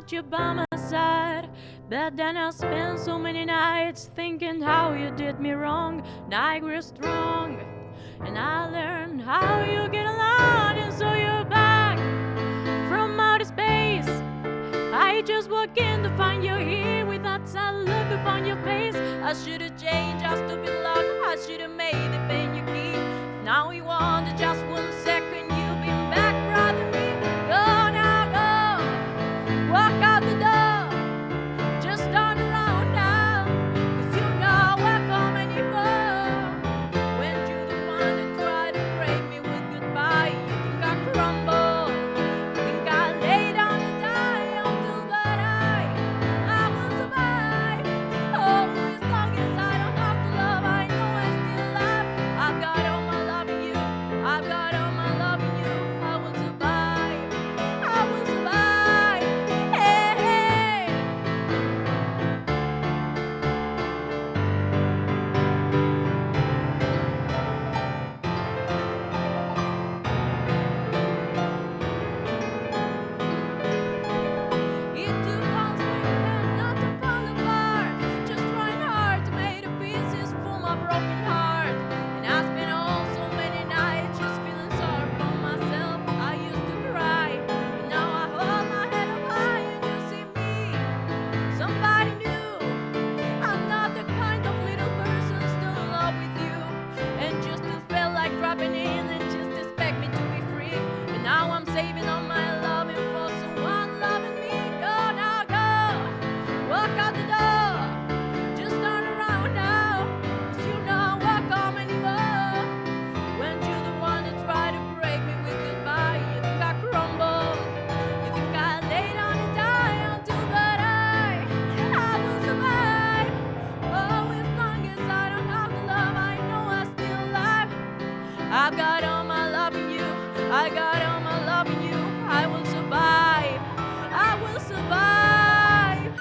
put you by my side. But then I spent so many nights thinking how you did me wrong. And I grew strong, and I learned how you get along. And so you're back from outer space. I just walk in to find you here with that sad look upon your face. I should've changed our stupid luck. I should've made the pain you keep. Now you want just 1 second. You've been back, brother me. Go now, go. Walk out the door. Just turn around now. 'Cause you know we're coming anymore. When you're the one that tried to break me with goodbye, you think I crumble. You think I lay down and die until but I will survive. Oh, as long as I don't have to love, I know I still love. I've got all my love in you. I've got all my love in you. I will survive. I will survive. Hey, hey. It took all strength and not to fall apart. Just trying hard to make the pieces for my broken heart. And I spent all so many nights just feeling sorry for myself. I used to cry, but now I hold my head up high and you see me. Somebody new. I'm not the kind of little person still in love with you. And just still felt like dropping in and just expect me to be free. But now I'm saving all my loving for someone loving me. Go now, go. Walk out the door. Just turn around now. 'Cause you know we're coming anymore. When you're the one that tried to break me with goodbye, you think I crumble. You think I lay down and die until but I will survive. Oh, as long as I don't have to love, I know I still alive. I've got all my love in you. I got all my love in you. I will survive. I will survive.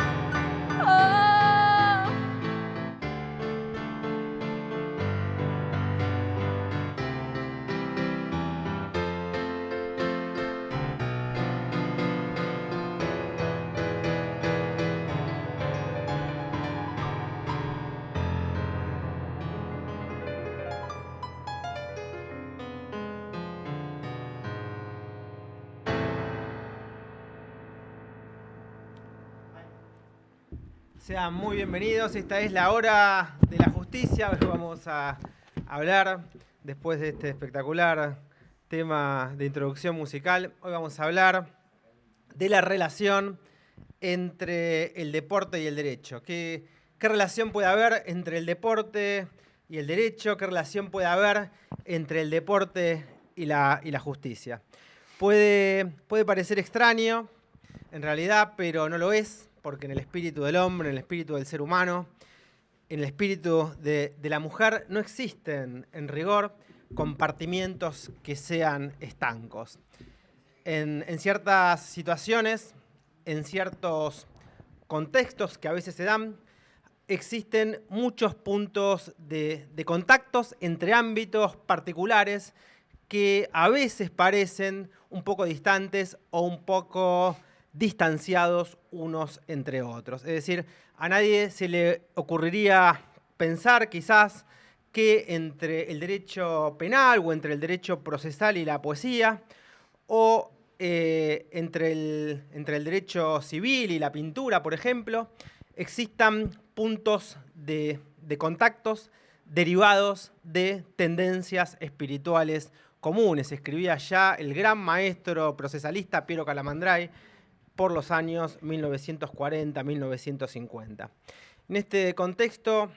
Oh. Sean muy bienvenidos, esta es la hora de la justicia. Hoy vamos a hablar, después de este espectacular tema de introducción musical, hoy vamos a hablar de la relación entre el deporte y el derecho. ¿Qué relación puede haber entre el deporte y el derecho? ¿Qué relación puede haber entre el deporte y la justicia? Puede parecer extraño, en realidad, pero no lo es, porque en el espíritu del hombre, en el espíritu del ser humano, en el espíritu de la mujer, no existen, en rigor, compartimientos que sean estancos. En ciertas situaciones, en ciertos contextos que a veces se dan, existen muchos puntos de contactos entre ámbitos particulares que a veces parecen un poco distantes o un poco distanciados unos entre otros. Es decir, a nadie se le ocurriría pensar quizás que entre el derecho penal o entre el derecho procesal y la poesía o entre el derecho civil y la pintura, por ejemplo, existan puntos de contactos derivados de tendencias espirituales comunes. Escribía ya el gran maestro procesalista Piero Calamandrei por los años 1940-1950. En este contexto,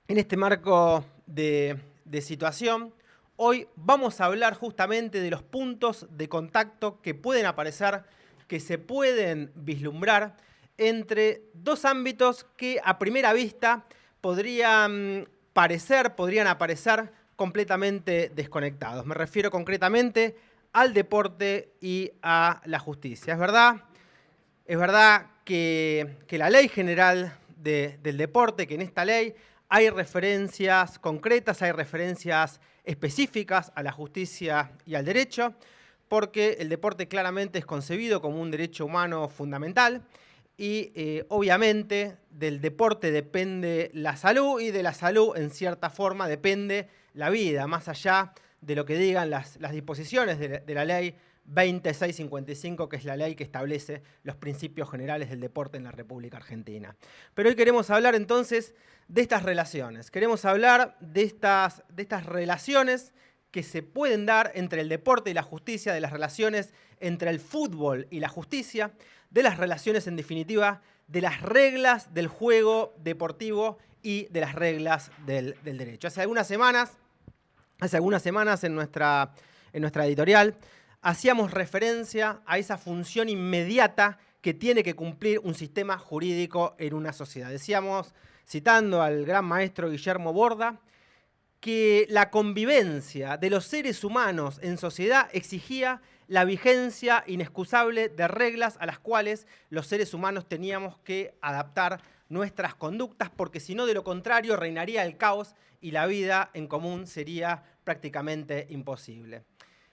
en este marco de situación, hoy vamos a hablar justamente de los puntos de contacto que pueden aparecer, que se pueden vislumbrar entre dos ámbitos que a primera vista podrían aparecer completamente desconectados. Me refiero concretamente al deporte y a la justicia. Es verdad que la Ley General del Deporte, que en esta ley hay referencias concretas, hay referencias específicas a la justicia y al derecho, porque el deporte claramente es concebido como un derecho humano fundamental y obviamente del deporte depende la salud y de la salud en cierta forma depende la vida, más allá de lo que digan las disposiciones de la ley 2655, que es la ley que establece los principios generales del deporte en la República Argentina. Pero hoy queremos hablar entonces de estas relaciones. Queremos hablar de estas relaciones que se pueden dar entre el deporte y la justicia, de las relaciones entre el fútbol y la justicia, de las relaciones, en definitiva, de las reglas del juego deportivo y de las reglas del derecho. Hace algunas semanas en nuestra editorial hacíamos referencia a esa función inmediata que tiene que cumplir un sistema jurídico en una sociedad. Decíamos, citando al gran maestro Guillermo Borda, que la convivencia de los seres humanos en sociedad exigía la vigencia inexcusable de reglas a las cuales los seres humanos teníamos que adaptar nuestras conductas, porque si no, de lo contrario, reinaría el caos y la vida en común sería prácticamente imposible.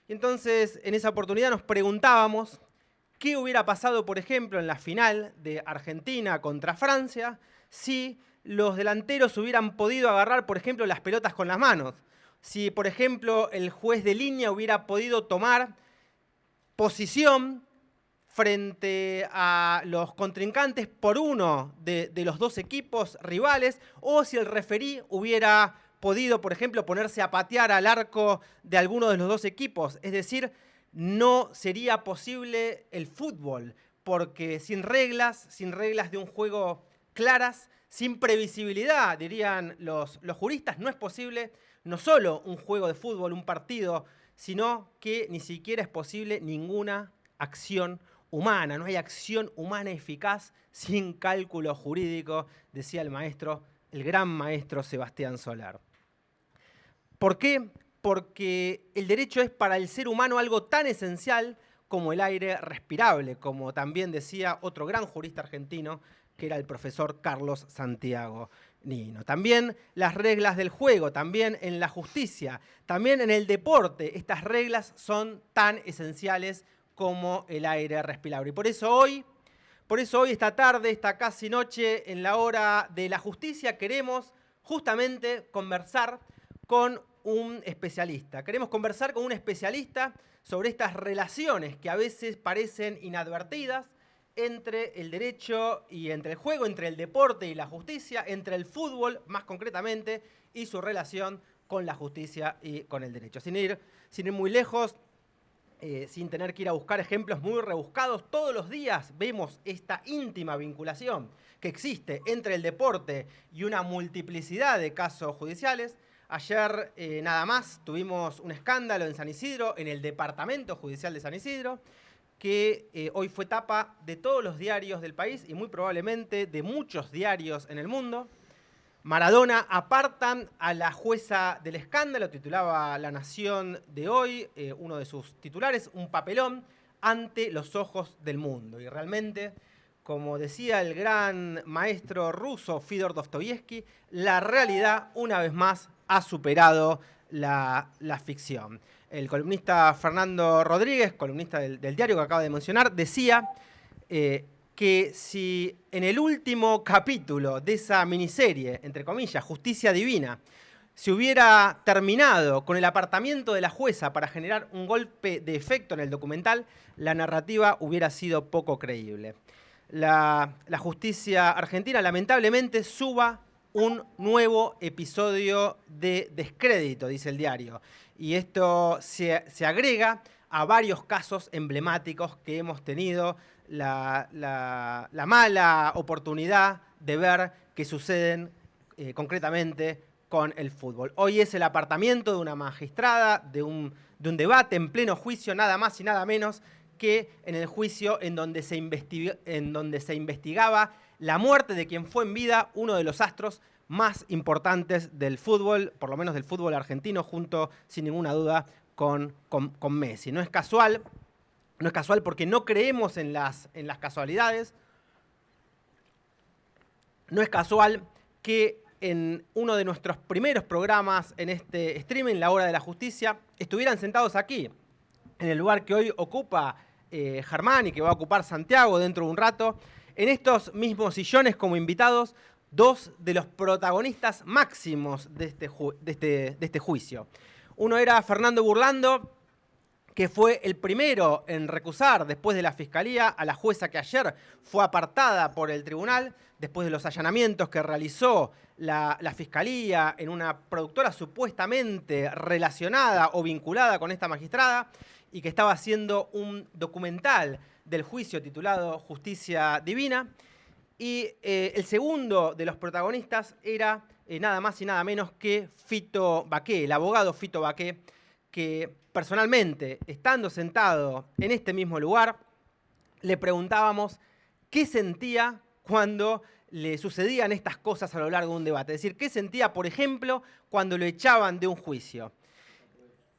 Y entonces, en esa oportunidad nos preguntábamos qué hubiera pasado, por ejemplo, en la final de Argentina contra Francia, si los delanteros hubieran podido agarrar, por ejemplo, las pelotas con las manos. Si, por ejemplo, el juez de línea hubiera podido tomar posición frente a los contrincantes por uno de los dos equipos rivales, o si el referí hubiera podido, por ejemplo, ponerse a patear al arco de alguno de los dos equipos. Es decir, no sería posible el fútbol, porque sin reglas de un juego claras, sin previsibilidad, dirían los juristas, no es posible no solo un juego de fútbol, un partido, sino que ni siquiera es posible ninguna acción humana. No hay acción humana eficaz sin cálculo jurídico, decía el gran maestro Sebastián Solar. ¿Por qué? Porque el derecho es para el ser humano algo tan esencial como el aire respirable, como también decía otro gran jurista argentino, que era el profesor Carlos Santiago Nino. También las reglas del juego, también en la justicia, también en el deporte, estas reglas son tan esenciales como el aire respirable. Y por eso hoy, esta tarde, esta casi noche, en la hora de la justicia, queremos justamente conversar con un especialista. Queremos conversar con un especialista sobre estas relaciones que a veces parecen inadvertidas entre el derecho y entre el juego, entre el deporte y la justicia, entre el fútbol más concretamente y su relación con la justicia y con el derecho. Sin ir muy lejos, sin tener que ir a buscar ejemplos muy rebuscados, todos los días vemos esta íntima vinculación que existe entre el deporte y una multiplicidad de casos judiciales. Ayer nada más tuvimos un escándalo en San Isidro, en el Departamento Judicial de San Isidro, que hoy fue tapa de todos los diarios del país y muy probablemente de muchos diarios en el mundo. Maradona apartan a la jueza del escándalo, titulaba La Nación de hoy, uno de sus titulares, un papelón ante los ojos del mundo. Y realmente, como decía el gran maestro ruso Fyodor Dostoyevsky, la realidad una vez más ha superado la ficción. El columnista Fernando Rodríguez, columnista del diario que acaba de mencionar, decía que si en el último capítulo de esa miniserie, entre comillas, Justicia Divina, se hubiera terminado con el apartamiento de la jueza para generar un golpe de efecto en el documental, la narrativa hubiera sido poco creíble. La justicia argentina lamentablemente suba un nuevo episodio de descrédito, dice el diario. Y esto se agrega a varios casos emblemáticos que hemos tenido la mala oportunidad de ver que suceden concretamente con el fútbol. Hoy es el apartamiento de una magistrada, de un debate en pleno juicio, nada más y nada menos que en el juicio en donde se investigaba la muerte de quien fue en vida uno de los astros más importantes del fútbol, por lo menos del fútbol argentino, junto, sin ninguna duda, con Messi. No es casual porque no creemos en las casualidades. No es casual que en uno de nuestros primeros programas en este streaming, La Hora de la Justicia, estuvieran sentados aquí en el lugar que hoy ocupa Germán y que va a ocupar Santiago dentro de un rato. En estos mismos sillones como invitados, dos de los protagonistas máximos de este juicio. Uno era Fernando Burlando, que fue el primero en recusar después de la Fiscalía a la jueza que ayer fue apartada por el tribunal, después de los allanamientos que realizó la Fiscalía en una productora supuestamente relacionada o vinculada con esta magistrada y que estaba haciendo un documental del juicio titulado Justicia Divina. Y el segundo de los protagonistas era nada más y nada menos que Fito Baqué, el abogado Fito Baqué, que personalmente, estando sentado en este mismo lugar, le preguntábamos qué sentía cuando le sucedían estas cosas a lo largo de un debate. Es decir, qué sentía, por ejemplo, cuando lo echaban de un juicio.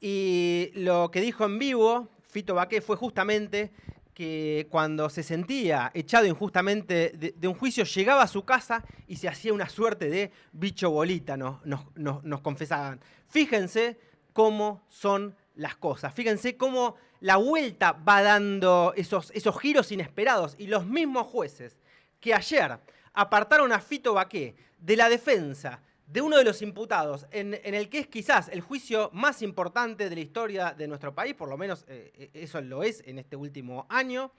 Y lo que dijo en vivo Fito Baqué fue justamente que cuando se sentía echado injustamente de un juicio, llegaba a su casa y se hacía una suerte de bicho bolita, nos confesaban. Fíjense cómo son las cosas, fíjense cómo la vuelta va dando esos giros inesperados. Y los mismos jueces que ayer apartaron a Fito Baqué de la defensa de uno de los imputados en el que es quizás el juicio más importante de la historia de nuestro país, por lo menos eso lo es en este último año,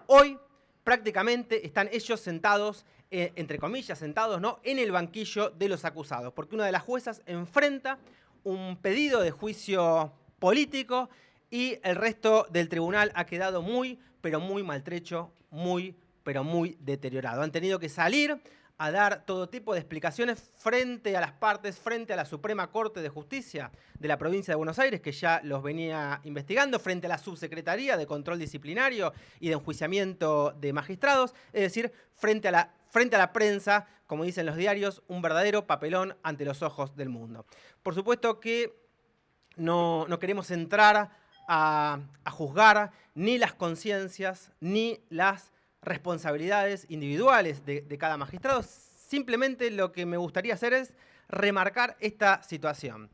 hoy prácticamente están ellos sentados, entre comillas sentados, ¿no?, en el banquillo de los acusados, porque una de las juezas enfrenta un pedido de juicio político y el resto del tribunal ha quedado muy, pero muy maltrecho, muy, pero muy deteriorado. Han tenido que salir a dar todo tipo de explicaciones frente a las partes, frente a la Suprema Corte de Justicia de la provincia de Buenos Aires, que ya los venía investigando, frente a la Subsecretaría de Control Disciplinario y de Enjuiciamiento de Magistrados, es decir, frente a la prensa, como dicen los diarios, un verdadero papelón ante los ojos del mundo. Por supuesto que no queremos entrar a juzgar ni las conciencias ni las responsabilidades individuales de cada magistrado. Simplemente lo que me gustaría hacer es remarcar esta situación.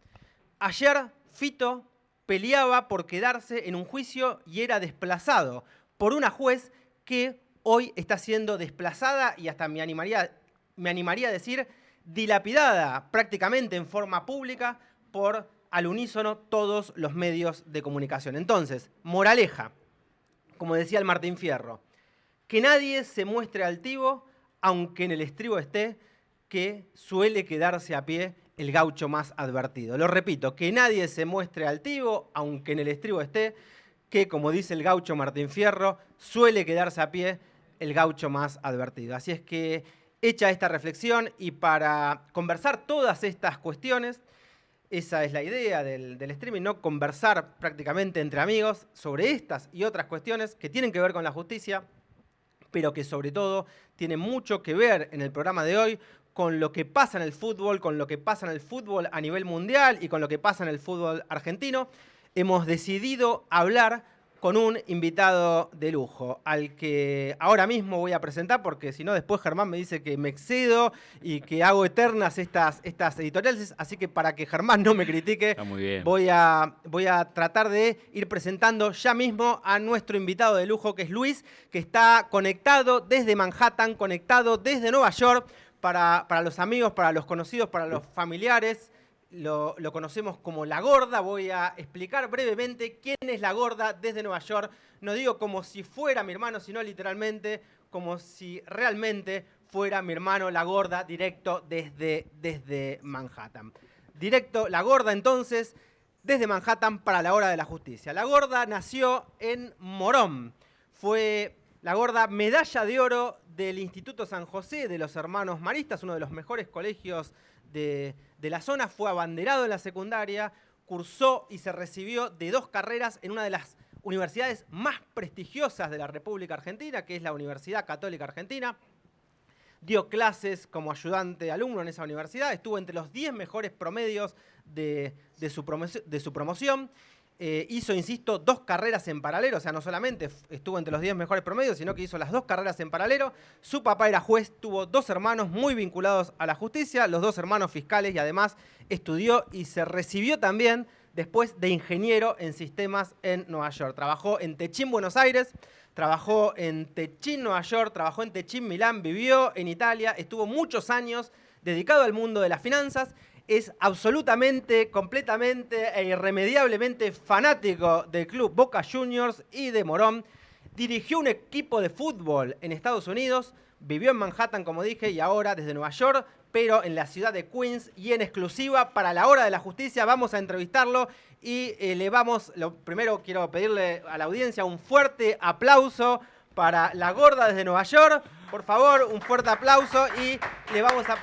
Ayer Fito peleaba por quedarse en un juicio y era desplazado por una juez que hoy está siendo desplazada y hasta me animaría a decir dilapidada prácticamente en forma pública por al unísono todos los medios de comunicación. Entonces, moraleja, como decía el Martín Fierro, que nadie se muestre altivo, aunque en el estribo esté, que suele quedarse a pie el gaucho más advertido. Lo repito, que nadie se muestre altivo, aunque en el estribo esté, que, como dice el gaucho Martín Fierro, suele quedarse a pie el gaucho más advertido. Así es que, hecha esta reflexión y para conversar todas estas cuestiones, esa es la idea del streaming, ¿no? Conversar prácticamente entre amigos sobre estas y otras cuestiones que tienen que ver con la justicia, pero que sobre todo tiene mucho que ver en el programa de hoy con lo que pasa en el fútbol, con lo que pasa en el fútbol a nivel mundial y con lo que pasa en el fútbol argentino. Hemos decidido hablar con un invitado de lujo, al que ahora mismo voy a presentar, porque si no después Germán me dice que me excedo y que hago eternas estas editoriales, así que para que Germán no me critique, voy a tratar de ir presentando ya mismo a nuestro invitado de lujo, que es Luis, que está conectado desde Manhattan, conectado desde Nueva York, para los amigos, para los conocidos, para los familiares. Lo conocemos como La Gorda. Voy a explicar brevemente quién es La Gorda desde Nueva York. No digo como si fuera mi hermano, sino literalmente como si realmente fuera mi hermano La Gorda, directo desde Manhattan. Directo La Gorda, entonces, desde Manhattan para la hora de la justicia. La Gorda nació en Morón. Fue La Gorda medalla de oro del Instituto San José de los Hermanos Maristas, uno de los mejores colegios de la zona. Fue abanderado en la secundaria, cursó y se recibió de 2 carreras en una de las universidades más prestigiosas de la República Argentina, que es la Universidad Católica Argentina. Dio clases como ayudante alumno en esa universidad, estuvo entre los 10 mejores promedios de su promoción. Hizo, insisto, 2 carreras en paralelo, o sea, no solamente estuvo entre los 10 mejores promedios, sino que hizo las 2 carreras en paralelo. Su papá era juez, tuvo 2 hermanos muy vinculados a la justicia, los 2 hermanos fiscales, y además estudió y se recibió también después de ingeniero en sistemas en Nueva York. Trabajó en Techín, Buenos Aires, trabajó en Techín, Nueva York, trabajó en Techín, Milán, vivió en Italia, estuvo muchos años dedicado al mundo de las finanzas. Es absolutamente, completamente e irremediablemente fanático del club Boca Juniors y de Morón. Dirigió un equipo de fútbol en Estados Unidos, vivió en Manhattan, como dije, y ahora desde Nueva York, pero en la ciudad de Queens, y en exclusiva para la Hora de la Justicia vamos a entrevistarlo y lo primero quiero pedirle a la audiencia un fuerte aplauso para la gorda desde Nueva York. Por favor, un fuerte aplauso y le vamos a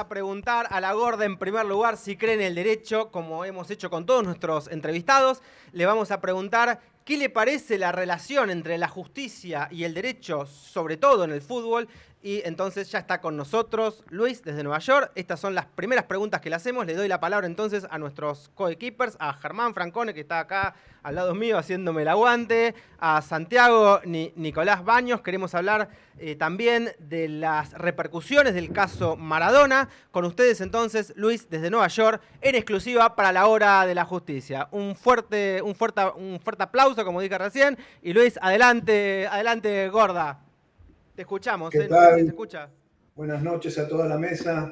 preguntar a la gorda en primer lugar si cree en el derecho, como hemos hecho con todos nuestros entrevistados. Le vamos a preguntar qué le parece la relación entre la justicia y el derecho, sobre todo en el fútbol. Y entonces ya está con nosotros Luis desde Nueva York. Estas son las primeras preguntas que le hacemos. Le doy la palabra entonces a nuestros coequippers, a Germán Francone, que está acá al lado mío haciéndome el aguante, a Santiago Nicolás Baños. Queremos hablar también de las repercusiones del caso Maradona. Con ustedes entonces, Luis desde Nueva York, en exclusiva para la Hora de la Justicia. Un fuerte aplauso, como dije recién. Y Luis, adelante, gorda. Te escuchamos, ¿Qué no sé si se tal? escucha. Buenas noches a toda la mesa.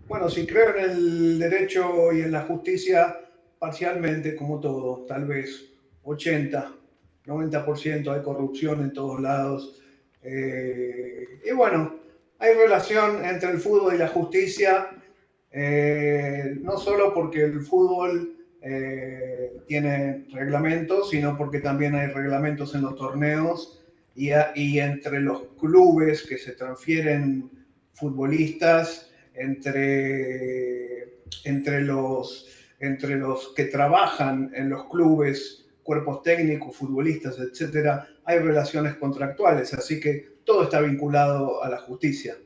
Bueno, si creo en el derecho y en la justicia, parcialmente, como todo, tal vez 80, 90% hay corrupción en todos lados. Y bueno, hay relación entre el fútbol y la justicia, no solo porque el fútbol tiene reglamentos, sino porque también hay reglamentos en los torneos y entre los clubes que se transfieren futbolistas, entre los que trabajan en los clubes, cuerpos técnicos, futbolistas, etcétera, hay relaciones contractuales, así que todo está vinculado a la justicia.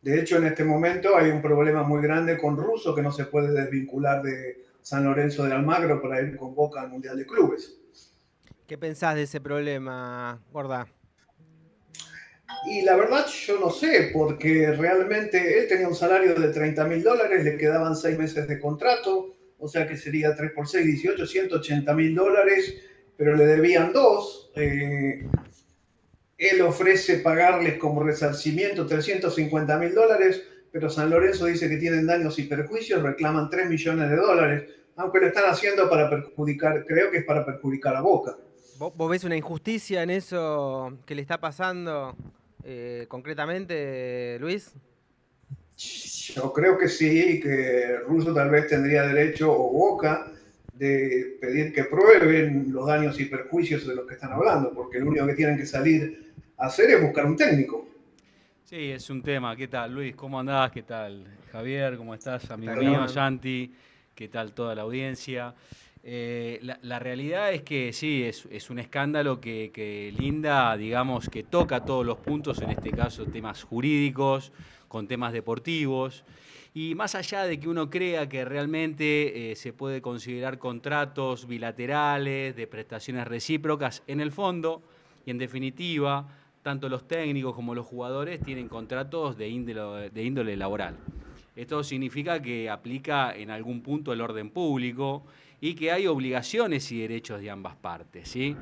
De hecho, en este momento hay un problema muy grande con Russo que no se puede desvincular de San Lorenzo de Almagro para ir con Boca al Mundial de Clubes. ¿Qué pensás de ese problema, gorda? Y la verdad yo no sé, porque realmente él tenía un salario de $30.000, le quedaban 6 meses de contrato, o sea que sería 3 por 6, 18, $180.000, pero le debían 2. Él ofrece pagarles como resarcimiento $350.000, pero San Lorenzo dice que tienen daños y perjuicios, reclaman $3 millones, aunque lo están haciendo para perjudicar, creo que es para perjudicar a Boca. ¿Vos ves una injusticia en eso que le está pasando concretamente, Luis? Yo creo que sí, que Russo tal vez tendría derecho, o Boca, de pedir que prueben los daños y perjuicios de los que están hablando, porque lo único que tienen que salir a hacer es buscar un técnico. Sí, es un tema. ¿Qué tal, Luis? ¿Cómo andás? ¿Qué tal, Javier? ¿Cómo estás, amigo tal, mío? Germán? Santi, ¿qué tal toda la audiencia? La realidad es que sí, es un escándalo que linda, digamos, que toca todos los puntos, en este caso temas jurídicos, con temas deportivos. Y más allá de que uno crea que realmente se puede considerar contratos bilaterales, de prestaciones recíprocas, en el fondo y en definitiva, tanto los técnicos como los jugadores tienen contratos de índole laboral. Esto significa que aplica en algún punto el orden público y que hay obligaciones y derechos de ambas partes, ¿sí?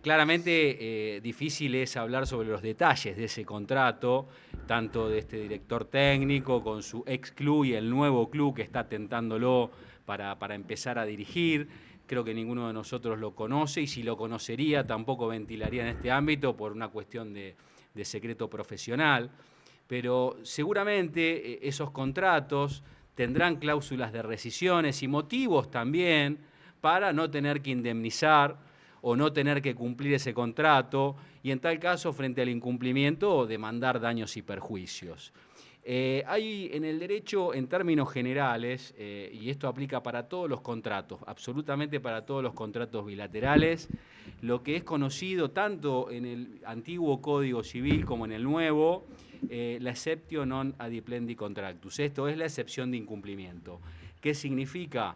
Claramente difícil es hablar sobre los detalles de ese contrato, tanto de este director técnico con su ex club y el nuevo club que está tentándolo para empezar a dirigir. Creo que ninguno de nosotros lo conoce y si lo conocería tampoco ventilaría en este ámbito por una cuestión de secreto profesional. Pero seguramente esos contratos tendrán cláusulas de rescisiones y motivos también para no tener que indemnizar o no tener que cumplir ese contrato y en tal caso frente al incumplimiento demandar daños y perjuicios. Hay en el derecho, en términos generales, y esto aplica para todos los contratos, absolutamente para todos los contratos bilaterales, lo que es conocido tanto en el antiguo Código Civil como en el nuevo, la exceptio non adiplendi contractus. Esto es la excepción de incumplimiento. ¿Qué significa?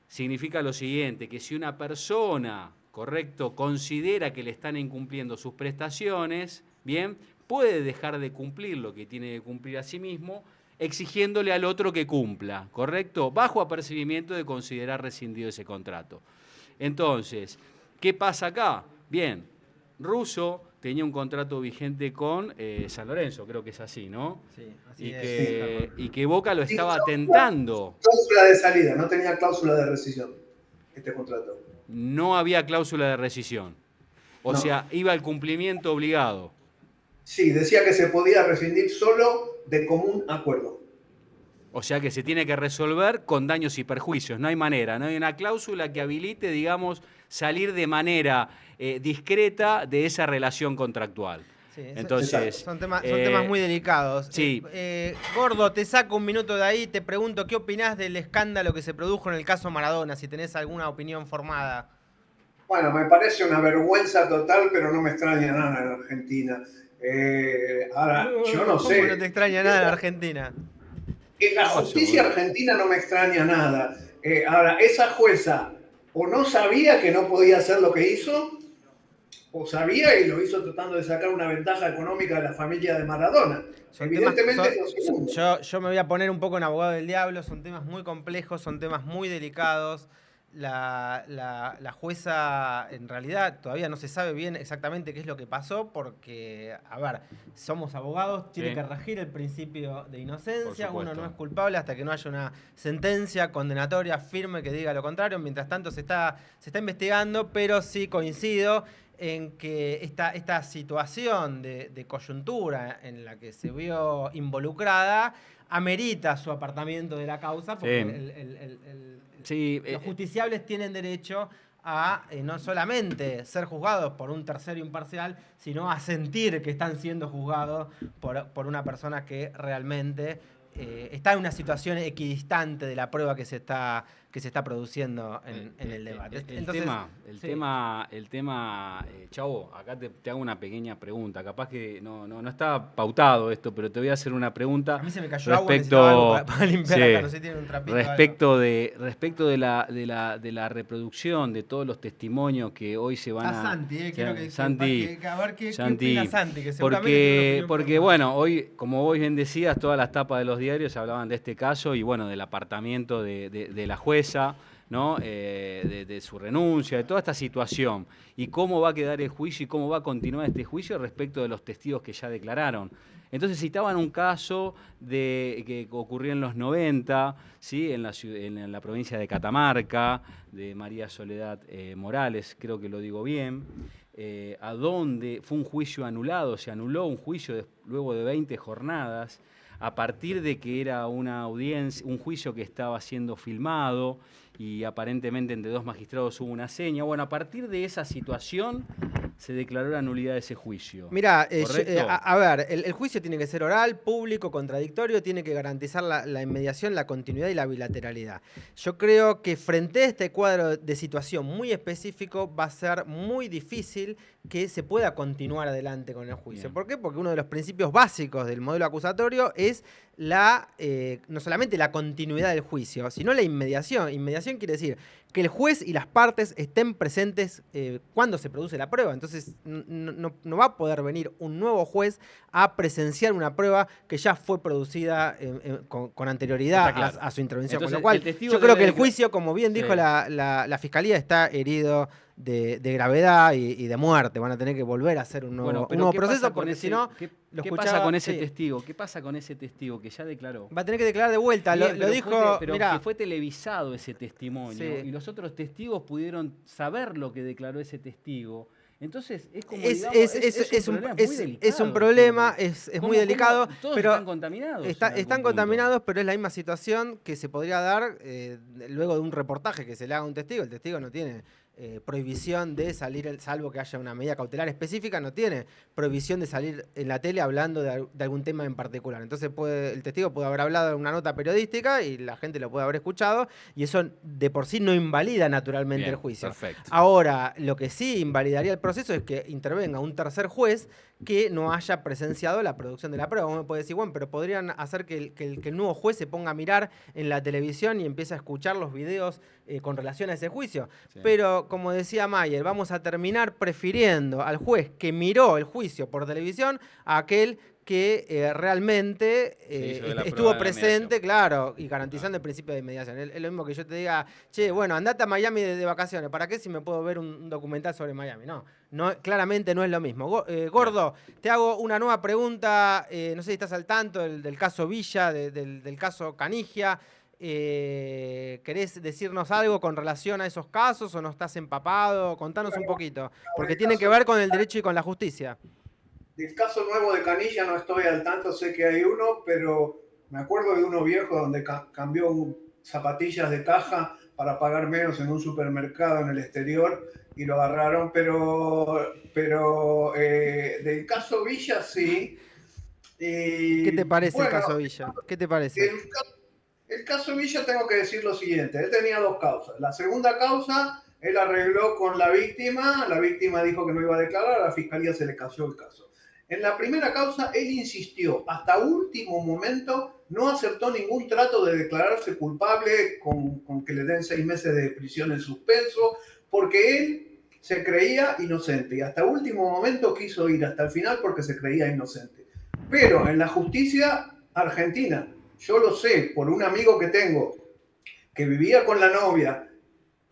Significa lo siguiente, que si una persona, correcto, considera que le están incumpliendo sus prestaciones, bien, puede dejar de cumplir lo que tiene que cumplir a sí mismo exigiéndole al otro que cumpla, ¿correcto? Bajo apercibimiento de considerar rescindido ese contrato. Entonces, ¿qué pasa acá? Bien, Russo tenía un contrato vigente con San Lorenzo, creo que es así, ¿no? Sí, así es. Y que Boca lo estaba tentando. Cláusula de salida, no tenía cláusula de rescisión este contrato. No había cláusula de rescisión. O No. sea, iba al cumplimiento obligado. Sí, decía que se podía rescindir solo de común acuerdo. O sea que se tiene que resolver con daños y perjuicios. No hay manera, no hay una cláusula que habilite, digamos, salir de manera discreta de esa relación contractual. Sí, Entonces, son temas muy delicados. Sí. Gordo, te saco un minuto de ahí, te pregunto, ¿qué opinás del escándalo que se produjo en el caso Maradona? Si tenés alguna opinión formada. Bueno, me parece una vergüenza total, pero no me extraña nada en Argentina. Ahora, yo no sé. ¿Cómo no te extraña nada en Argentina? En la justicia argentina no me extraña nada. Ahora, esa jueza o no sabía que no podía hacer lo que hizo, o sabía y lo hizo tratando de sacar una ventaja económica de la familia de Maradona. Evidentemente, yo me voy a poner un poco en abogado del diablo, son temas muy complejos, son temas muy delicados. La jueza en realidad todavía no se sabe bien exactamente qué es lo que pasó porque, a ver, somos abogados, tiene que regir el principio de inocencia, uno no es culpable hasta que no haya una sentencia condenatoria firme que diga lo contrario. Mientras tanto se está investigando, pero sí coincido en que esta situación de coyuntura en la que se vio involucrada amerita su apartamiento de la causa porque los justiciables tienen derecho a no solamente ser juzgados por un tercero imparcial, sino a sentir que están siendo juzgados por una persona que realmente está en una situación equidistante de la prueba que se está produciendo en el debate. El tema, Chavo, acá te hago una pequeña pregunta. Capaz que no está pautado esto, pero te voy a hacer una pregunta. A mí se me cayó agua, necesitaba algo para limpiar acá, no sé si tiene un trapito. Respecto de la reproducción de todos los testimonios que hoy se van a... Santi, quiero que a ver qué Santi, opina Santi, que seguramente porque bueno, hoy, como vos bien decías, todas las tapas de los diarios hablaban de este caso y bueno, del apartamiento de la jueza, ¿no? De su renuncia, de toda esta situación y cómo va a quedar el juicio y cómo va a continuar este juicio respecto de los testigos que ya declararon. Entonces citaban un caso que ocurrió en los 90, ¿sí? en la provincia de Catamarca, de María Soledad Morales, creo que lo digo bien, a donde fue un juicio anulado, se anuló un juicio luego de 20 jornadas, a partir de que era una audiencia, un juicio que estaba siendo filmado y aparentemente entre dos magistrados hubo una seña. Bueno, a partir de esa situación se declaró la nulidad de ese juicio. Mirá, a ver, el juicio tiene que ser oral, público, contradictorio, tiene que garantizar la inmediación, la continuidad y la bilateralidad. Yo creo que frente a este cuadro de situación muy específico va a ser muy difícil que se pueda continuar adelante con el juicio. Bien. ¿Por qué? Porque uno de los principios básicos del modelo acusatorio es no solamente la continuidad del juicio, sino la inmediación. Inmediación quiere decir que el juez y las partes estén presentes cuando se produce la prueba. Entonces no va a poder venir un nuevo juez a presenciar una prueba que ya fue producida con anterioridad a su intervención. Entonces, con lo cual, yo creo que el juicio, como bien dijo la Fiscalía, está herido de gravedad y de muerte. Van a tener que volver a hacer un nuevo proceso porque si no... ¿Qué pasa con ese testigo? ¿Qué pasa con ese testigo que ya declaró? Va a tener que declarar de vuelta. Bien, lo dijo... Pero mirá, que fue televisado ese testimonio y los otros testigos pudieron saber lo que declaró ese testigo. Entonces es como es un problema, es muy delicado. Todos pero están contaminados. Están contaminados, pero es la misma situación que se podría dar luego de un reportaje que se le haga a un testigo. El testigo no tiene prohibición de salir, salvo que haya una medida cautelar específica, no tiene prohibición de salir en la tele hablando de algún tema en particular. Entonces el testigo puede haber hablado en una nota periodística y la gente lo puede haber escuchado y eso de por sí no invalida naturalmente el juicio. Perfecto. Ahora, lo que sí invalidaría el proceso es que intervenga un tercer juez que no haya presenciado la producción de la prueba. Uno puede decir, bueno, pero podrían hacer que el nuevo juez se ponga a mirar en la televisión y empiece a escuchar los videos con relación a ese juicio. Sí. Pero, como decía Mayer, vamos a terminar prefiriendo al juez que miró el juicio por televisión a aquel que realmente Se hizo de la estuvo prueba de la presente, mediación. claro, y garantizando el principio de mediación. Es lo mismo que yo te diga, che, bueno, andate a Miami de vacaciones, ¿para qué si me puedo ver un documental sobre Miami? No, claramente no es lo mismo. Gordo, te hago una nueva pregunta, no sé si estás al tanto del caso Villa, del caso Canigia. ¿Querés decirnos algo con relación a esos casos o no estás empapado? Contanos un poquito, porque Del tienen que caso, ver con el derecho y con la justicia. del caso nuevo de Canilla no estoy al tanto, sé que hay uno, pero me acuerdo de uno viejo donde cambió zapatillas de caja para pagar menos en un supermercado en el exterior y lo agarraron, pero del caso Villa sí. ¿Qué te Y parece el bueno, caso Villa? ¿Qué te parece? el, el caso Villa tengo que decir lo siguiente, él tenía dos causas. La segunda causa, él arregló con la víctima dijo que no iba a declarar, a la fiscalía se le cayó el caso. En la primera causa, él insistió, hasta último momento, no aceptó ningún trato de declararse culpable con que le den 6 meses de prisión en suspenso, porque él se creía inocente y hasta último momento quiso ir hasta el final porque se creía inocente. Pero en la justicia argentina, yo lo sé por un amigo que tengo que vivía con la novia,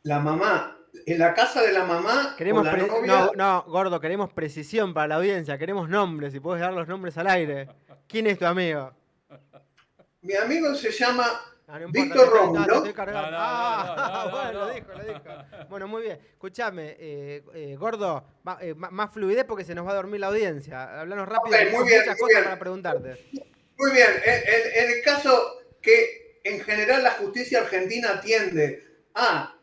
la mamá, en la casa de la mamá con la novia. No, Gordo, queremos precisión para la audiencia, queremos nombres, si puedes dar los nombres al aire. ¿Quién es tu amigo? Mi amigo se llama No importa, Víctor te estoy Rómulo. cargando. Bueno, lo dijo. Bueno, muy bien. Escuchame, Gordo, más fluidez porque se nos va a dormir la audiencia. Hablanos rápido, Ok, tenemos muy bien, muchas muy cosas bien. para preguntarte. Muy bien, en el caso que en general la justicia argentina tiende a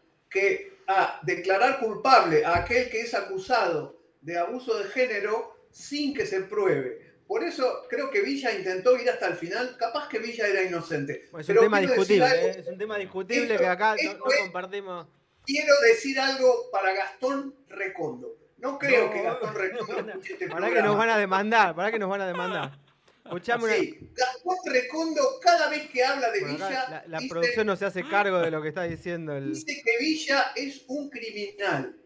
declarar culpable a aquel que es acusado de abuso de género sin que se pruebe. Por eso creo que Villa intentó ir hasta el final, capaz que Villa era inocente. Bueno, es un Pero tema quiero decir discutible, algo, es un tema discutible que acá no compartimos. quiero decir algo para Gastón Recondo. No creo que Gastón Recondo escuche este Para que nos van programa. a demandar, Escuchame una. Sí, Gastón Recondo cada vez que habla de Bueno, acá Villa la producción no se hace cargo de lo que está diciendo dice que Villa es un criminal.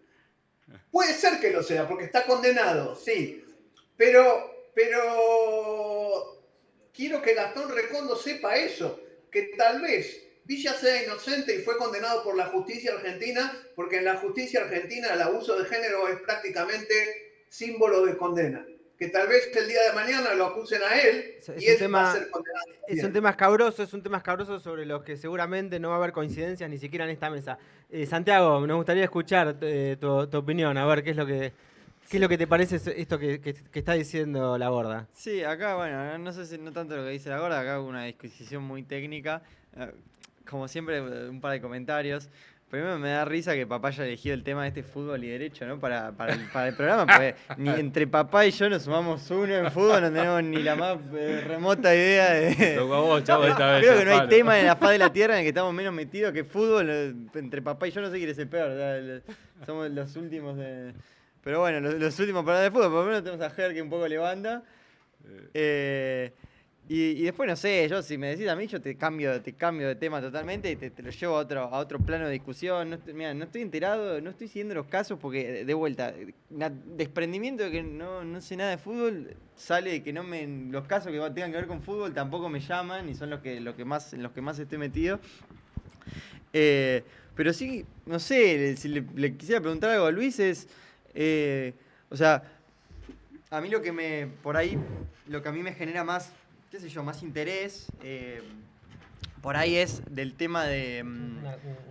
Puede ser que lo sea, porque está condenado, sí. Pero quiero que Gastón Recondo sepa eso, que tal vez Villa sea inocente y fue condenado por la justicia argentina, porque en la justicia argentina el abuso de género es prácticamente símbolo de condena. Que tal vez el día de mañana lo acusen a él y él va a ser condenado es un también. tema escabroso sobre los que seguramente no va a haber coincidencias ni siquiera en esta mesa. Santiago, nos gustaría escuchar tu opinión, a ver qué es lo que te parece esto que está diciendo la Gorda. Sí, acá, bueno, no sé si no tanto lo que dice la Gorda, acá hubo una disquisición muy técnica. Como siempre, un par de comentarios. Primero me da risa que papá haya elegido el tema de este fútbol y derecho, ¿no? Para el programa, porque ni entre papá y yo nos sumamos uno en fútbol, no tenemos ni la más remota idea de... Tocó a vos, chavo, esta vez. Creo que no hay Pablo. tema en la faz de la tierra en el que estamos menos metidos que fútbol. Entre papá y yo no sé quién es el peor. Somos los últimos de... Pero bueno, los últimos para de fútbol. Por lo menos tenemos a Ger que un poco levanta. Y después, no sé, yo si me decís a mí, yo te cambio de tema totalmente y te lo llevo a otro plano de discusión. Mirá, no estoy enterado, no estoy siguiendo los casos porque, de vuelta, desprendimiento de que no sé nada de fútbol, sale de que los casos que tengan que ver con fútbol tampoco me llaman y son en los que más estoy metido. Pero sí, no sé, si le quisiera preguntar algo a Luis es, o sea, a mí lo que a mí me genera más, qué sé yo, más interés, por ahí es del tema de... Un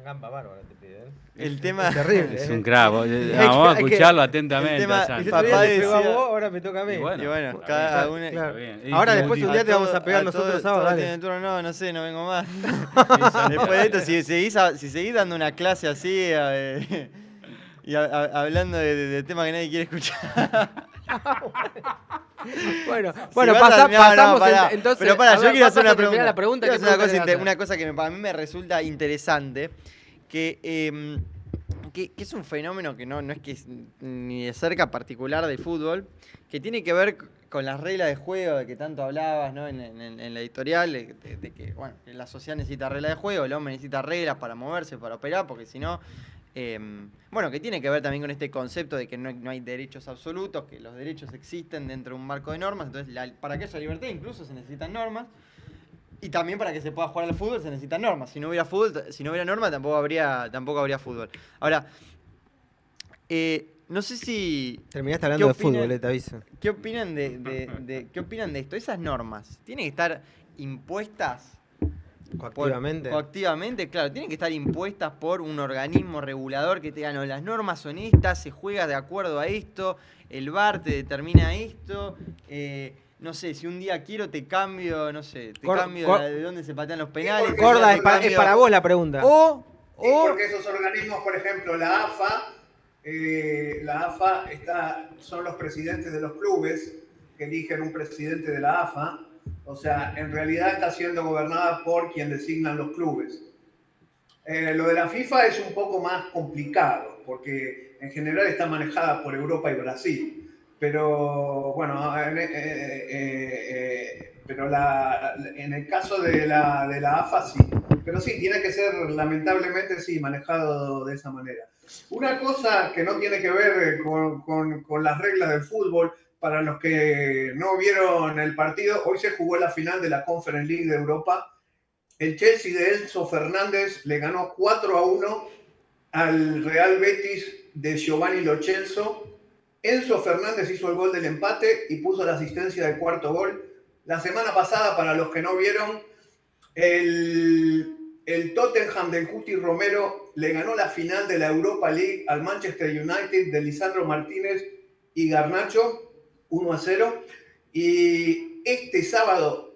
gamba bárbara te pide, ¿eh? El tema... Es terrible. Es un crack. Vamos a escucharlo atentamente. el tema- a Santi. el papá Le pegó a decía- vos, ahora me toca a mí. Y bueno, Y bueno, está cada bien, uno... Claro. está bien. Ahora Y después un día te vamos a pegar nosotros sábado, dale. tienen turno, no sé, no vengo más. Después de esto, si seguís dando una clase así y hablando de temas que nadie quiere escuchar. Bueno, pasamos pasamos entonces. Pero para, yo quiero hacer una pregunta. La pregunta Quiero que hacer tú querés una cosa que a mí me resulta interesante, que es un fenómeno que no es que es ni de cerca particular del fútbol, que tiene que ver con las reglas de juego de que tanto hablabas, ¿no? en la editorial, de que bueno, la sociedad necesita reglas de juego, el hombre necesita reglas para moverse, para operar, porque si no Bueno, que tiene que ver también con este concepto de que no hay derechos absolutos, que los derechos existen dentro de un marco de normas, entonces para que haya libertad incluso se necesitan normas, y también para que se pueda jugar al fútbol se necesitan normas. Si no hubiera fútbol, si no hubiera normas tampoco habría fútbol. Ahora, no sé si... Terminaste hablando de opinan? fútbol, te aviso. ¿Qué opinan ¿qué opinan de esto? Esas normas tienen que estar impuestas Coactivamente. coactivamente, claro, tienen que estar impuestas por un organismo regulador que te diga, no, las normas son estas, se juega de acuerdo a esto, el VAR te determina esto, no sé, si un día quiero te cambio, no sé, de dónde se patean los penales. Gorda, es cambio- para vos la pregunta. O, Sí, porque esos organismos, por ejemplo, la AFA son los presidentes de los clubes que eligen un presidente de la AFA. O sea, en realidad está siendo gobernada por quien designan los clubes. Lo de la FIFA es un poco más complicado, porque en general está manejada por Europa y Brasil. Pero bueno, en el caso de la AFA sí. Pero sí, tiene que ser, lamentablemente, sí, manejado de esa manera. Una cosa que no tiene que ver con las reglas del fútbol, para los que no vieron el partido, hoy se jugó la final de la Conference League de Europa. El Chelsea de Enzo Fernández le ganó 4-1 al Real Betis de Giovanni Lo Celso. Enzo Fernández hizo el gol del empate y puso la asistencia del cuarto gol. La semana pasada, para los que no vieron, el Tottenham del Cuti Romero le ganó la final de la Europa League al Manchester United de Lisandro Martínez y Garnacho, 1-0. Y este sábado,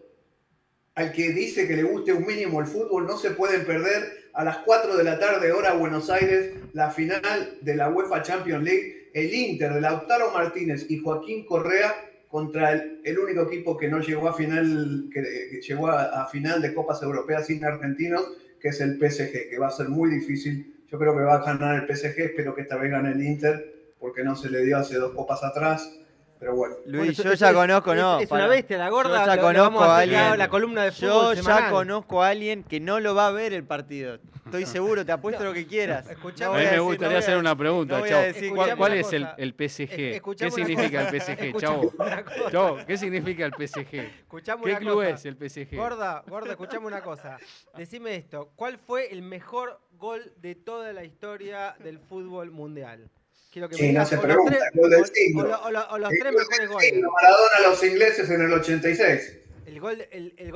al que dice que le guste un mínimo el fútbol, no se pueden perder a las 4 de la tarde, hora Buenos Aires, la final de la UEFA Champions League. El Inter de Lautaro Martínez y Joaquín Correa contra el único equipo que no llegó a final, que llegó a final de Copas Europeas sin argentinos, que es el PSG, que va a ser muy difícil. Yo creo que va a ganar el PSG, espero que esta vez gane el Inter, porque no se le dio hace 2 copas atrás. Pero bueno. Luis, yo ya conozco, no. Es una bestia, la gorda. Yo ya lo conozco vamos a hacer alguien. la columna de Yo fútbol ya semanal. conozco a alguien que no lo va a ver el partido. Estoy seguro, te apuesto lo que quieras. Escuchame, A mí me decir- gustaría hacer una pregunta, no voy a Chavo. decir- ¿Cuál escuchame es una cosa. el PSG? ¿Qué Escuchame una significa cosa. el PSG, Escuchame Chavo? una cosa. Chavo, ¿qué significa el PSG? Escuchame ¿Qué una club cosa. es el PSG? Gorda, escuchame una cosa. Decime esto. ¿Cuál fue el mejor gol de toda la historia del fútbol mundial? Quiero que me Sí, no digas se o pregunta, los el gol del tres, siglo. o los El tres gol mejores del goles. siglo, Maradona a los ingleses en el 86. El gol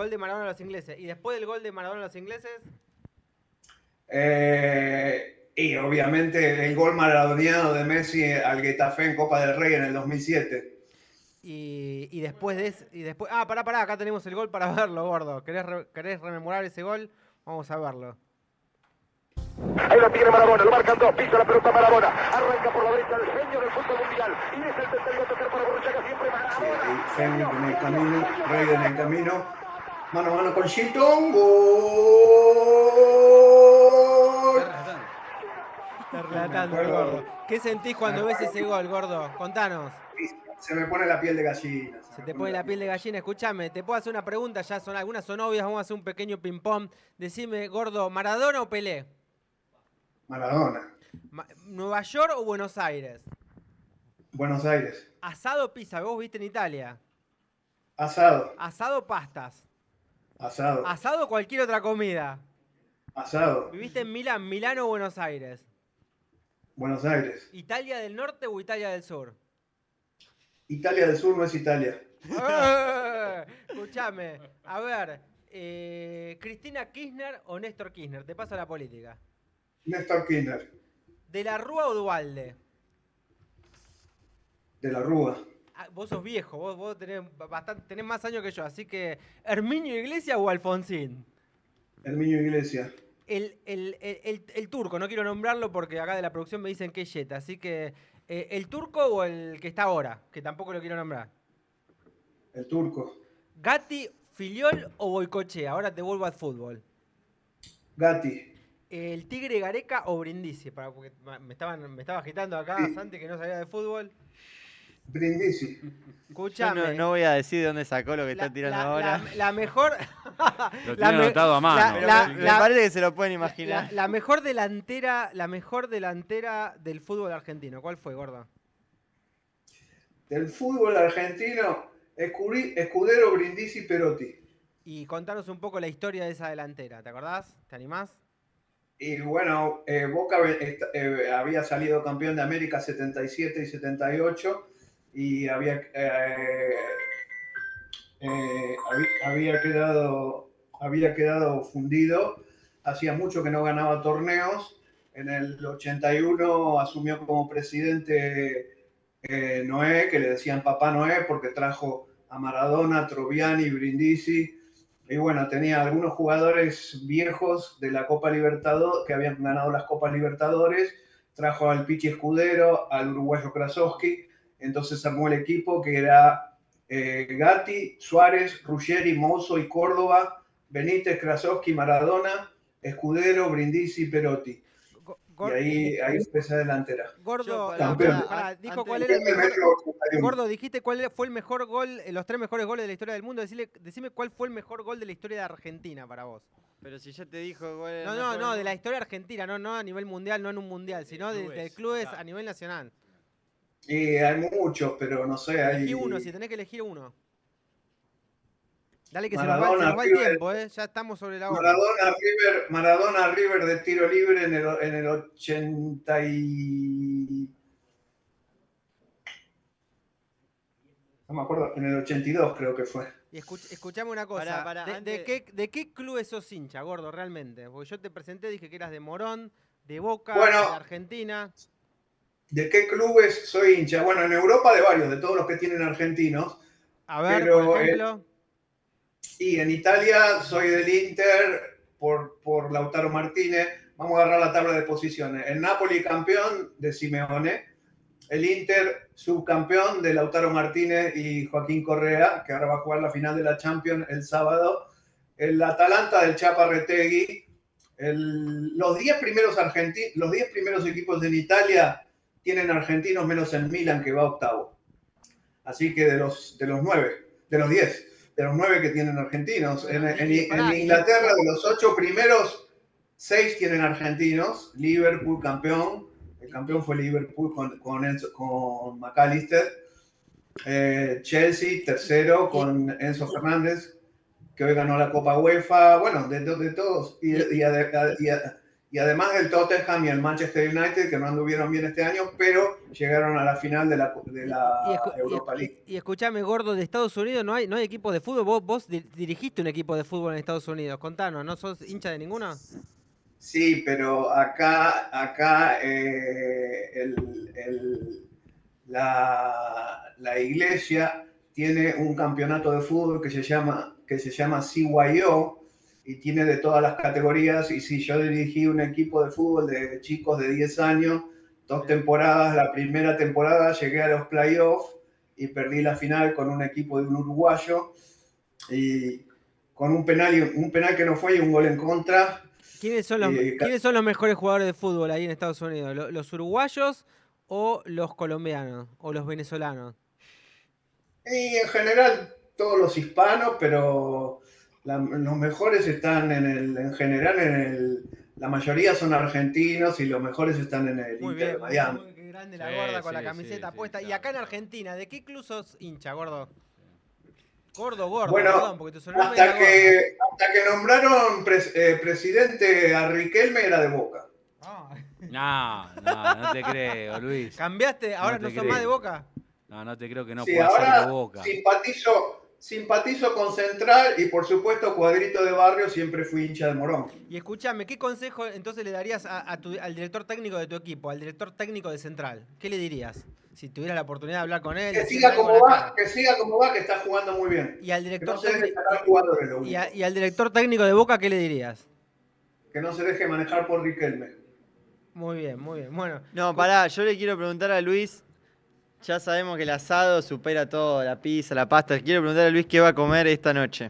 de Maradona a los ingleses. Y después del gol de Maradona a los ingleses, Y obviamente el gol maradoniano de Messi al Getafe en Copa del Rey en el 2007. y después de ese, y después. Ah, pará, acá tenemos el gol para verlo, gordo. ¿Querés rememorar ese gol? Vamos a verlo. Ahí lo tiene Maradona, lo marcan dos, pisa la pelota Maradona, arranca por la derecha el genio del fútbol mundial, y es el tercero a tocar para Borruchaga, siempre Sí, Maradona. ahí Fenwick en el camino, Reid en el camino. Mano a mano con Shilton. Gol. Está relatando el gordo. ¿Qué sentís cuando ves ese gol, gordo? Contanos. Se me pone la piel de gallina. Se te pone la piel de gallina. Escúchame, te puedo hacer una pregunta. Ya son algunas son obvias. Vamos a hacer un pequeño ping-pong. Decime, gordo, ¿Maradona o Pelé? Maradona. ¿Nueva York o Buenos Aires? Buenos Aires. ¿Asado o pizza? Vos viste en Italia. Asado. ¿Asado o pastas? Asado. ¿Asado o cualquier otra comida? Asado. ¿Viviste en Milán, Milano o Buenos Aires? Buenos Aires. ¿Italia del Norte o Italia del Sur? Italia del Sur no es Italia. Escúchame, a ver, ¿Cristina Kirchner o Néstor Kirchner? Te paso a la política. Néstor Kirchner. ¿De la Rúa o Duhalde? De la Rúa. Ah, vos sos viejo, vos tenés, tenés más años que yo, así que ¿Herminio Iglesias o Alfonsín? Herminio Iglesias. El turco, no quiero nombrarlo porque acá de la producción me dicen que es Yeta, así que ¿el turco o el que está ahora? Que tampoco lo quiero nombrar. El turco. ¿Gatti, Filiol o Boicochea? Ahora te vuelvo al fútbol. Gatti. ¿El Tigre Gareca o Brindisi? Porque me estaba agitando acá, Sí. Santi, que no sabía de fútbol. Brindisi. Yo Escuchame. no voy a decir de dónde sacó lo que está tirando ahora. La mejor... Lo La tiene me- anotado a mano. Me parece que se lo pueden imaginar. La mejor delantera del fútbol argentino. ¿Cuál fue, gordo? Del fútbol argentino, Escudero, Brindisi, Perotti. Y contanos un poco la historia de esa delantera. ¿Te acordás? ¿Te animás? Y bueno, Boca había salido campeón de América 77 y 78 y había quedado fundido. Hacía mucho que no ganaba torneos. En el 81 asumió como presidente Noé, que le decían Papá Noé porque trajo a Maradona, Troviani, Brindisi. Y bueno, tenía algunos jugadores viejos de la Copa Libertadores que habían ganado las Copas Libertadores. Trajo al Pichi Escudero, al uruguayo Krasowski. Entonces armó el equipo que era Gatti, Suárez, Ruggeri, Mozo y Córdoba, Benítez, Krasowski, Maradona, Escudero, Brindisi, Perotti. Y ahí fue esa delantera. Gordo, Campeón. dijo Antes- cuál era el Campeón mejor. del metro 81. Gordo, dijiste cuál fue el mejor gol, los 3 mejores goles de la historia del mundo. Decime cuál fue el mejor gol de la historia de Argentina para vos. Pero si ya te dijo cuál era No, el no, mejor, no, de la historia argentina, no a nivel mundial, no en un mundial, sino de clubes a nivel nacional. Y hay muchos, pero no sé. Elegí uno, si tenés que elegir uno. Dale que se nos Maradona, va el River. tiempo, ya estamos sobre la hora. Maradona River de tiro libre en el 80 y... No me acuerdo, en el 82 creo que fue. Y escuchame una cosa, Pará, ¿de qué clubes sos hincha, gordo, realmente? Porque yo te presenté, dije que eras de Morón, de Boca, Bueno. de Argentina. ¿De qué clubes soy hincha? Bueno, en Europa de varios, de todos los que tienen argentinos. A ver, Pero, por ejemplo. Y en Italia soy del Inter por Lautaro Martínez. Vamos a agarrar la tabla de posiciones. El Napoli campeón de Simeone. El Inter subcampeón de Lautaro Martínez y Joaquín Correa, que ahora va a jugar la final de la Champions el sábado. El Atalanta del Chapa Retegui. Los 10 primeros equipos en Italia tienen argentinos menos el Milan, que va octavo. Así que de los 9 que tienen argentinos. En Inglaterra, de los 8 primeros, 6 tienen argentinos. Liverpool campeón. El campeón fue Liverpool con McAllister. Chelsea tercero con Enzo Fernández, que hoy ganó la Copa UEFA. Bueno, de todos. Y además del Tottenham y el Manchester United, que no anduvieron bien este año, pero llegaron a la final de la Europa League. Y escuchame, gordo, de Estados Unidos no hay equipos de fútbol. Vos dirigiste un equipo de fútbol en Estados Unidos. Contanos, ¿no sos hincha de ninguno? Sí, pero acá la iglesia tiene un campeonato de fútbol que se llama CYO y tiene de todas las categorías. Y sí, yo dirigí un equipo de fútbol de chicos de 10 años, 2 temporadas. La primera temporada llegué a los playoffs y perdí la final con un equipo de un uruguayo y con un penal que no fue y un gol en contra. ¿Quiénes son los mejores jugadores de fútbol ahí en Estados Unidos? ¿Los uruguayos o los colombianos o los venezolanos? Y en general todos los hispanos, pero los mejores están la mayoría son argentinos y los mejores están en el Inter de Miami. Muy grande la gorda con la camiseta puesta. Sí, Y acá en Argentina, ¿de qué club sos hincha, gordo? Gordo, Bueno, perdón, porque tu sobrenombre hasta era que nombraron presidente a Riquelme era de Boca. No te creo, Luis. ¿Cambiaste? ¿Ahora no te sos creo. más de Boca? No te creo que no Sí, pueda ser ahora de Boca. simpatizo con Central y por supuesto Cuadrito de Barrio, siempre fui hincha de Morón. Y escúchame, ¿qué consejo entonces le darías al director técnico de tu equipo, al director técnico de Central? ¿Qué le dirías? Si tuvieras la oportunidad de hablar con él. Que decirle siga algo como en la va, cara. que está jugando muy bien. Y al Que director no se deje técnico sacar jugadores, lo único. y al director técnico de Boca, ¿qué le dirías? Que no se deje manejar por Riquelme. Muy bien, muy bien. Bueno, No, pará, yo le quiero preguntar a Luis. Ya sabemos que el asado supera todo, la pizza, la pasta. Quiero preguntar a Luis qué va a comer esta noche.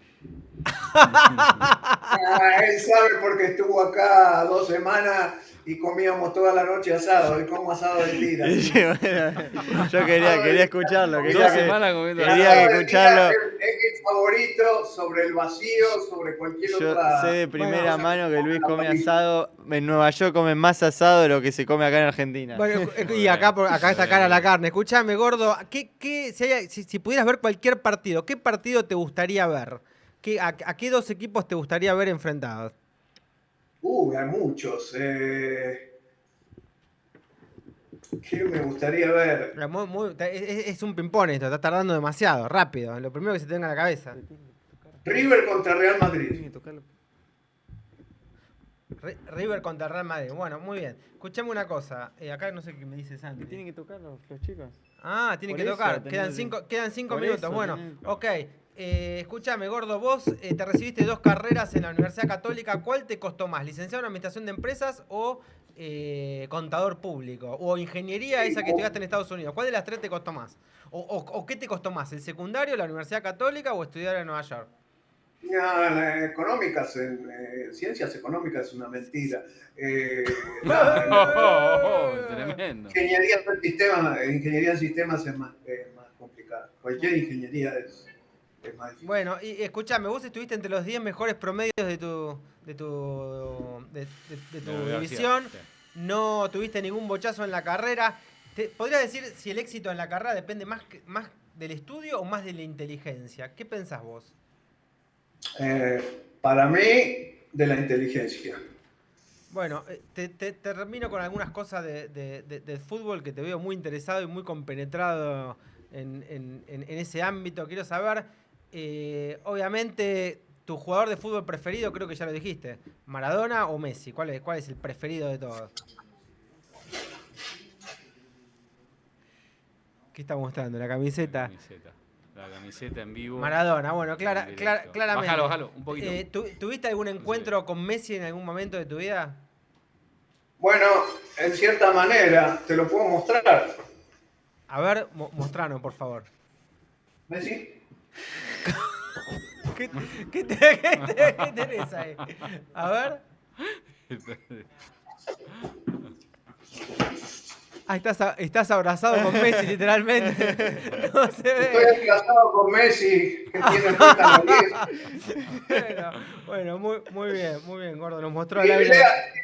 Él sabe porque estuvo acá 2 semanas y comíamos toda la noche asado. Y como asado de tira. Sí, bueno, yo quería escucharlo. Dos Quería semanas comiendo quería Asado que de escucharlo. tira es el favorito sobre el vacío, sobre cualquier Yo otra. sé de primera cosa mano que Luis ponga en la come parrilla. asado. En Nueva York comen más asado de lo que se come acá en Argentina. Bueno, y Muy acá, bien, acá está muy cara la bien. carne. Escúchame, gordo, si pudieras ver cualquier partido, ¿qué partido te gustaría ver? ¿A qué dos equipos te gustaría ver enfrentados? Hay muchos. ¿Qué me gustaría ver? Es un ping-pong esto, está tardando demasiado, rápido. Lo primero que se te venga a la cabeza. River contra Real Madrid. River contra Real Madrid. Bueno, muy bien. Escuchame una cosa. Acá no sé qué me dice Santi. Tienen que tocar los chicos. Ah, tienen Por que eso tocar. tenés- Quedan cinco por minutos. eso Bueno, tenés- ok. Escúchame, gordo, vos te recibiste 2 carreras en la Universidad Católica. ¿Cuál te costó más? ¿Licenciado en Administración de Empresas o contador público? ¿O ingeniería esa que estudiaste en Estados Unidos? ¿Cuál de las 3 te costó más? ¿O qué te costó más? ¿El secundario, la Universidad Católica o estudiar en Nueva York? No, económicas, ciencias económicas es una mentira. Tremendo. Ingeniería en sistemas es más complicada. Cualquier ingeniería es más difícil. Bueno, y escúchame, vos estuviste entre los 10 mejores promedios de tu De la universidad, división. sí. No tuviste ningún bochazo en la carrera. ¿Podrías decir si el éxito en la carrera depende más del estudio o más de la inteligencia? ¿Qué pensás vos? Para mí, de la inteligencia. Bueno, te termino con algunas cosas del fútbol que te veo muy interesado y muy compenetrado en ese ámbito. Quiero saber, obviamente, tu jugador de fútbol preferido, creo que ya lo dijiste, ¿Maradona o Messi? ¿Cuál es el preferido de todos? ¿Qué está mostrando? ¿La camiseta? La camiseta en vivo. Maradona, bueno, En directo. claramente. Bájalo, un poquito. ¿Tuviste algún encuentro con Messi en algún momento de tu vida? Bueno, en cierta manera, te lo puedo mostrar. A ver, mostranos, por favor. ¿Messi? ¿Qué tenés ahí? A ver. Ah, estás abrazado con Messi, literalmente. No se ve. Estoy abrazado con Messi, que tiene puesta la 10. Bueno, muy bien, gordo. Nos mostró Y al aire.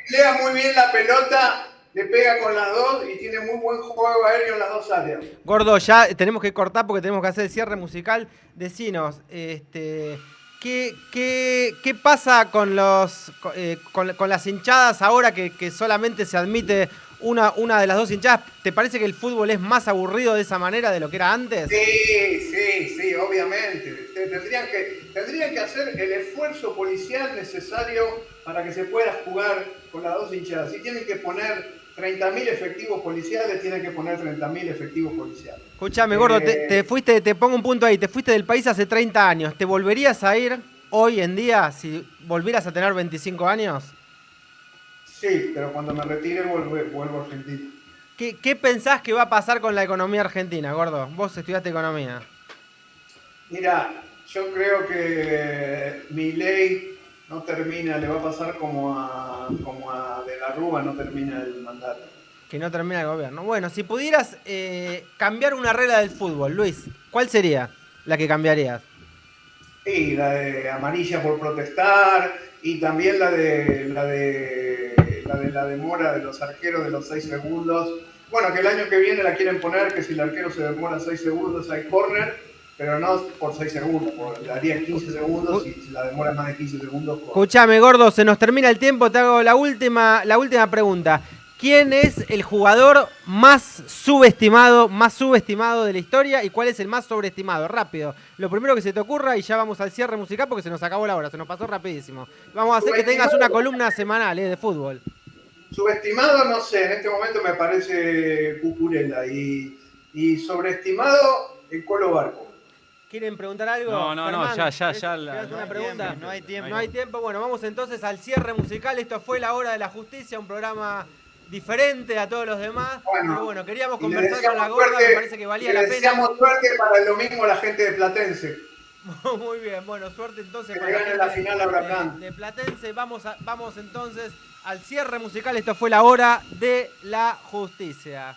lea muy bien la pelota, le pega con las dos y tiene muy buen juego aéreo en las dos áreas. Gordo, ya tenemos que cortar porque tenemos que hacer el cierre musical. Decinos, ¿qué pasa con con las hinchadas ahora que solamente se admite una de las dos hinchadas? ¿Te parece que el fútbol es más aburrido de esa manera de lo que era antes? Sí, obviamente. Tendrían que hacer el esfuerzo policial necesario para que se pueda jugar con las dos hinchadas. Si tienen que poner 30.000 efectivos policiales, tienen que poner 30.000 efectivos policiales. Escuchame, gordo, te fuiste, te pongo un punto ahí, te fuiste del país hace 30 años. ¿Te volverías a ir hoy en día si volvieras a tener 25 años? Sí, pero cuando me retire vuelvo a Argentina. ¿Qué pensás que va a pasar con la economía argentina, gordo? Vos estudiaste economía. Mira, yo creo que Milei no termina, le va a pasar como a De la Rúa, no termina el mandato. Que no termina el gobierno. Bueno, si pudieras cambiar una regla del fútbol, Luis, ¿cuál sería la que cambiarías? Sí, la de amarilla por protestar y también la de la demora de los arqueros de los 6 segundos. Bueno, que el año que viene la quieren poner que si el arquero se demora 6 segundos hay córner, pero no por 6 segundos, daría 15 segundos y si la demora más de 15 segundos. Escuchame, gordo, se nos termina el tiempo, te hago la última pregunta. ¿Quién es el jugador más subestimado de la historia y cuál es el más sobreestimado? Rápido, lo primero que se te ocurra y ya vamos al cierre musical porque se nos acabó la hora, se nos pasó rapidísimo. Vamos a hacer que tengas una columna semanal de fútbol. Subestimado, no sé, en este momento me parece Cucurella y sobreestimado el Colo Barco. ¿Quieren preguntar algo? No, Germán, ya. ¿Tienes una pregunta? No hay tiempo. No hay tiempo. Bueno, vamos entonces al cierre musical. Esto fue La Hora de la Justicia, un programa diferente a todos los demás. Bueno, pero bueno, queríamos y le conversar con la deseamos gorda, suerte- me parece que valía le la pena. deseamos suerte para el domingo a la gente de Platense. Muy bien, bueno, suerte entonces Que para gane la final a Huracán. de Platense. Vamos entonces al cierre musical. Esta fue la hora de la justicia.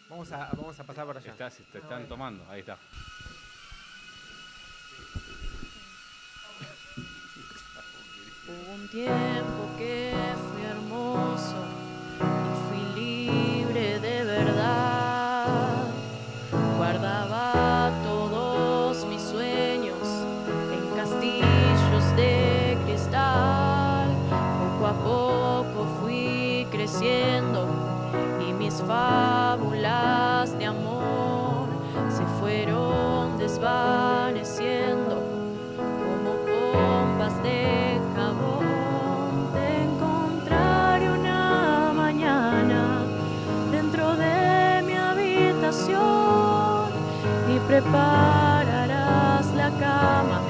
Vamos a pasar por allá. Te están tomando, ahí está. Hubo un tiempo que fui hermoso y fui libre de verdad. Guardaba todos mis sueños en castillos de cristal. Poco a poco fui creciendo y mis fábulas de amor se fueron desvaneciendo como bombas de jabón. Te encontraré una mañana dentro de mi habitación y prepararás la cama